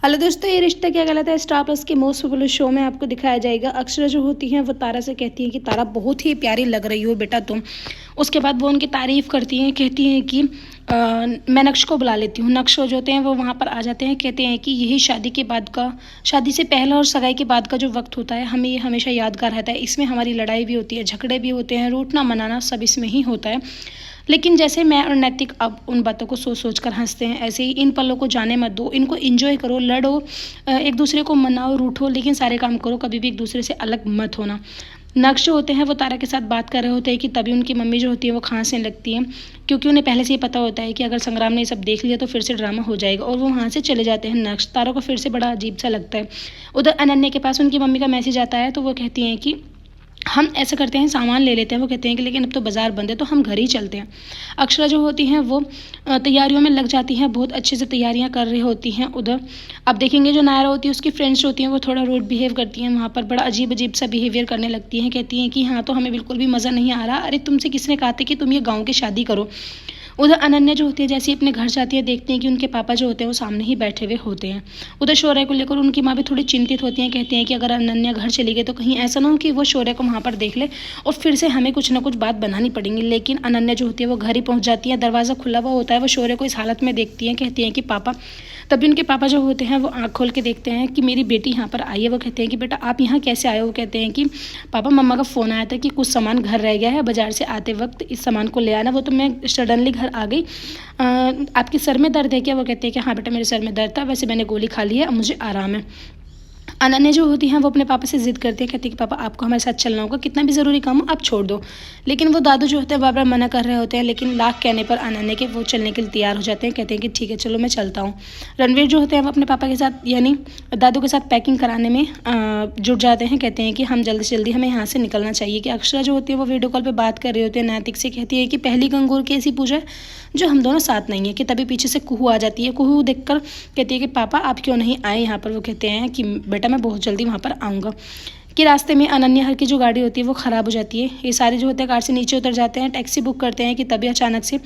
Hello दोस्तों, ये रिश्ता क्या कहलाता है स्टार प्लस के मोस्ट पॉपुलर शो में आपको दिखाया जाएगा। अक्षरा जो होती हैं वो तारा से कहती हैं कि तारा बहुत ही प्यारी लग रही हो बेटा तुम। उसके बाद वो उनकी तारीफ़ करती हैं, कहती हैं कि मैं नक्श को बुला लेती हूँ। नक्श जो होते हैं वो वहाँ पर आ जाते हैं, कहते हैं कि यही शादी के बाद का, शादी से पहले और सगाई के बाद का जो वक्त होता है हमें ये हमेशा यादगार रहता है। इसमें हमारी लड़ाई भी होती है, झगड़े भी होते हैं, रूठना मनाना सब इसमें ही होता है। लेकिन जैसे मैं और नैतिक अब उन बातों को सोच सोच कर हंसते हैं, ऐसे ही इन पलों को जाने मत दो, इनको एंजॉय करो, लड़ो, एक दूसरे को मनाओ, रूठो, लेकिन सारे काम करो, कभी भी एक दूसरे से अलग मत होना। नक्श जो होते हैं वो तारा के साथ बात कर रहे होते हैं कि तभी उनकी मम्मी जो होती है वो खांसने लगती है, क्योंकि उन्हें पहले से ही पता होता है कि अगर संग्राम ने ये सब देख लिया तो फिर से ड्रामा हो जाएगा, और वो वहाँ से चले जाते हैं। नक्श तारा को फिर से बड़ा अजीब सा लगता है। उधर अनन्या के पास उनकी मम्मी का मैसेज आता है, तो वो कहती हैं कि हम ऐसा करते हैं, सामान ले लेते हैं। वो कहते हैं कि लेकिन अब तो बाज़ार बंद है, तो हम घर ही चलते हैं। अक्षरा जो होती हैं वो तैयारियों में लग जाती हैं, बहुत अच्छे से तैयारियां कर रही होती हैं उधर। अब देखेंगे जो नायरा होती है उसकी फ्रेंड्स होती हैं वो थोड़ा रूड बिहेव करती हैं, वहाँ पर बड़ा अजीब अजीब सा बिहेवियर करने लगती हैं। कहती हैं कि हाँ तो हमें बिल्कुल भी मज़ा नहीं आ रहा, अरे तुमसे किसने कहा था कि तुम ये गाँव की शादी करो। उधर अनन्या जो होती है जैसे ही अपने घर जाती है, देखती हैं कि उनके पापा जो होते हैं वो सामने ही बैठे हुए होते हैं। उधर शौर्य को लेकर उनकी माँ भी थोड़ी चिंतित होती हैं, कहती हैं कि अगर अनन्या घर चली गई तो कहीं ऐसा ना हो कि वो शौर्य को वहाँ पर देख ले और फिर से हमें कुछ ना कुछ बात बनानी पड़ेगी। लेकिन अनन्या जो होती है वो घर ही पहुँच जाती है, दरवाज़ा खुला हुआ होता है, वो शौर्य को इस हालत में देखती हैं, कहती हैं कि पापा। तभी उनके पापा जो होते हैं वो आँख खोल के देखते हैं कि मेरी बेटी यहाँ पर आई है। वो कहते हैं कि बेटा आप यहाँ कैसे आए हो। वो कहते हैं कि पापा मम्मा का फ़ोन आया था कि कुछ सामान घर रह गया है, बाज़ार से आते वक्त इस सामान को ले आना, वो तो मैं सडनली घर आ गई। आपके सर में दर्द है क्या। वो कहते हैं कि हाँ बेटा मेरे सर में दर्द था, वैसे मैंने गोली खा ली है, अब मुझे आराम है। अनन्या जो होती हैं वो अपने पापा से ज़िद करती है, कहती है कि पापा आपको हमारे साथ चलना होगा, कितना भी ज़रूरी काम हो आप छोड़ दो। लेकिन वो दादू जो होते हैं बार बार मना कर रहे होते हैं, लेकिन लाख कहने पर अनन्या के वो चलने के लिए तैयार हो जाते हैं, कहते हैं कि ठीक है चलो मैं चलता हूँ। रणवीर जो होते हैं वो अपने पापा के साथ यानी दादू के साथ पैकिंग कराने में जुट जाते हैं, कहते हैं कि हम जल्दी से जल्दी हमें यहाँ से निकलना चाहिए। कि अक्षरा जो होती है वो वीडियो कॉल पर बात कर रही होती है नैतिक से, कहती है कि पहली गंगूर की ऐसी पूजा है जो हम दोनों साथ नहीं है। कि तभी पीछे से कुहू आ जाती है, कुहू देखकर कहती है कि पापा आप क्यों नहीं आए यहाँ पर। वो कहते हैं कि बेटा मैं बहुत जल्दी वहाँ पर आऊँगा। कि रास्ते में अनन्या हर की जो गाड़ी होती है वो ख़राब हो जाती है। ये सारे जो होते हैं कार से नीचे उतर जाते हैं, टैक्सी बुक करते हैं कि तभी अचानक से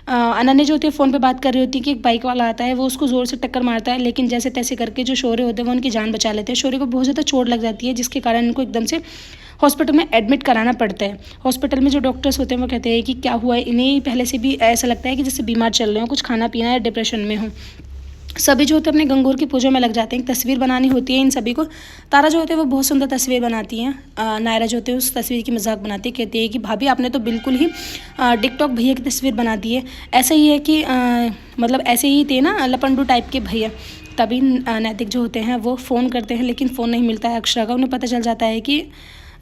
अनन्या जो होती है फ़ोन पे बात कर रही होती है कि एक बाइक वाला आता है, वो उसको ज़ोर से टक्कर मारता है, लेकिन जैसे तैसे करके जो शौर्य होते हैं वो उनकी जान बचा लेते हैं। शौर्य को बहुत ज़्यादा चोट लग जाती है, जिसके कारण उनको एकदम से हॉस्पिटल में एडमिट कराना पड़ता है। हॉस्पिटल में जो डॉक्टर्स होते हैं वो कहते हैं कि क्या हुआ है इन्हें, पहले से भी ऐसा लगता है कि जैसे बीमार चल रहे हो, कुछ खाना पीना या डिप्रेशन में हो। सभी जो होते हैं अपने गंगूर की पूजा में लग जाते हैं, तस्वीर बनानी होती है इन सभी को। तारा जो होते हैं वो बहुत सुंदर तस्वीर बनाती हैं, नायरा जो होते हैं उस तस्वीर की मजाक बनाती है, कहती है कि भाभी आपने तो बिल्कुल ही टिकटॉक भैया की तस्वीर बना दी है। ऐसा ही है कि मतलब ऐसे ही थे ना लपंडू टाइप के भैया। तभी नैतिक जो होते हैं वो फ़ोन करते हैं, लेकिन फ़ोन नहीं मिलता है अक्षरा का। उन्हें पता चल जाता है कि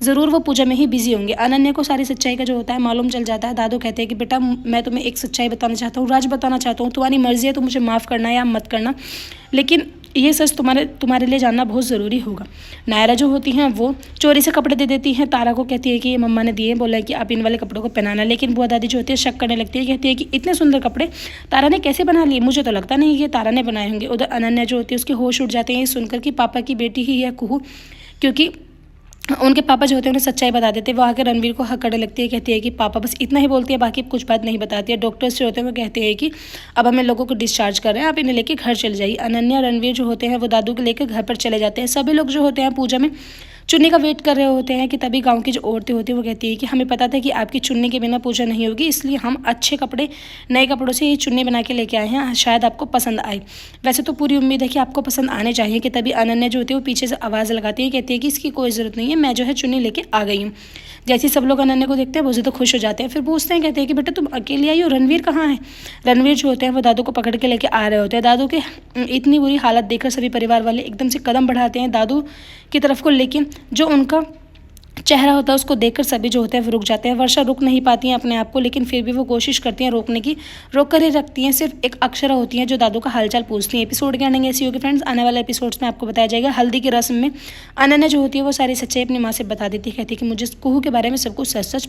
ज़रूर वो पूजा में ही बिजी होंगे। अनन्या को सारी सच्चाई का जो होता है मालूम चल जाता है। दादू कहते हैं कि बेटा मैं तुम्हें एक सच्चाई बताना चाहता हूँ, राज बताना चाहता हूँ, तुम्हारी मर्ज़ी है तो मुझे माफ़ करना या मत करना, लेकिन ये सच तुम्हारे लिए जानना बहुत ज़रूरी होगा। नायरा जो होती हैं वो चोरी से कपड़े दे देती हैं तारा को, कहती है कि ये मम्मा ने दिए, बोला है कि आप इन वाले कपड़ों को पहनाना। लेकिन बुआ दादी जो होती है शक करने लगती है, कहती है कि इतने सुंदर कपड़े तारा ने कैसे बना लिए, मुझे तो लगता नहीं कि तारा ने बनाए होंगे। उधर अनन्या जो होती है उसके होश उड़ जाते हैं ये सुनकर कि पापा की बेटी ही है कुहू, क्योंकि उनके पापा जो होते हैं उन्हें सच्चाई बता देते हैं। वो आकर रणवीर को हक करने लगती है, कहती है कि पापा बस इतना ही बोलती है, बाकी कुछ बात नहीं बताती है। डॉक्टर्स जो होते हैं वो कहते हैं कि अब हमें लोगों को डिस्चार्ज कर रहे हैं, आप इन्हें लेके घर चले जाइए। अनन्या रणवीर जो होते हैं वो दादू को लेकर घर पर चले जाते हैं। सभी लोग जो होते हैं पूजा में चुन्नी का वेट कर रहे होते हैं, कि तभी गांव की जो औरतें होती हैं वो कहती है कि हमें पता था कि आपकी चुन्नी के बिना पूजा नहीं होगी, इसलिए हम अच्छे कपड़े नए कपड़ों से ये चुन्नी बना के लेके आए हैं, शायद आपको पसंद आए। वैसे तो पूरी उम्मीद है कि आपको पसंद आने चाहिए। कि तभी अनन्या जो होती है वो पीछे से आवाज़ लगाती है, कहती है कि इसकी कोई ज़रूरत नहीं है, मैं जो है चुन्नी लेके आ गई हूँ। जैसे सब लोग अनन्या को देखते हैं बहुत ज़्यादा खुश हो जाते हैं। फिर पूछते हैं, कहते हैं कि बेटा तुम अकेली आई हो, रणवीर कहाँ है। रणवीर जो होते हैं वो दादू को पकड़ के लेके आ रहे होते हैं। दादू के इतनी बुरी हालत देखकर सभी परिवार वाले एकदम से कदम बढ़ाते हैं दादू की तरफ को, लेकिन जो उनका चेहरा होता है उसको देखकर सभी जो होते हैं वो रुक जाते हैं। वर्षा रुक नहीं पाती हैं अपने आप को, लेकिन फिर भी वो कोशिश करती हैं रोकने की, रोक कर ही रखती हैं। सिर्फ एक अक्षरा होती हैं जो दादू का हालचाल पूछती हैं। एपिसोड की एंडिंग ऐसी होगी फ्रेंड्स, आने वाले एपिसोड्स में आपको बताया जाएगा। हल्दी की रस्म में अनन्या जो होती है वो सारी सच्चाई अपनी माँ से बता देती है, कहती है कि मुझे कुहू के बारे में सब कुछ सच सच